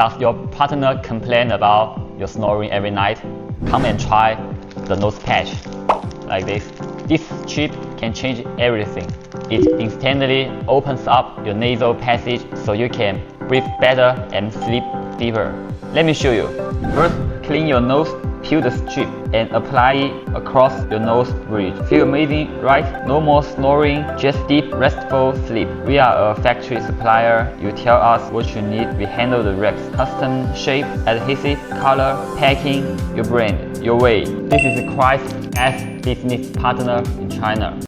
Does your partner complain about your snoring every night? Come and try the NosePatch like this. This chip can change everything. It instantly opens up your nasal passage so you can breathe better and sleep deeper. Let me show you. First, clean your nose, peel the strip, and apply it across your nose bridge. Feel amazing, right? No more snoring, just deep, restful sleep. We are a factory supplier. You tell us what you need. We handle the rest. Custom shape, adhesive, color, packing, your brand, your way. This is quite as business partner in China.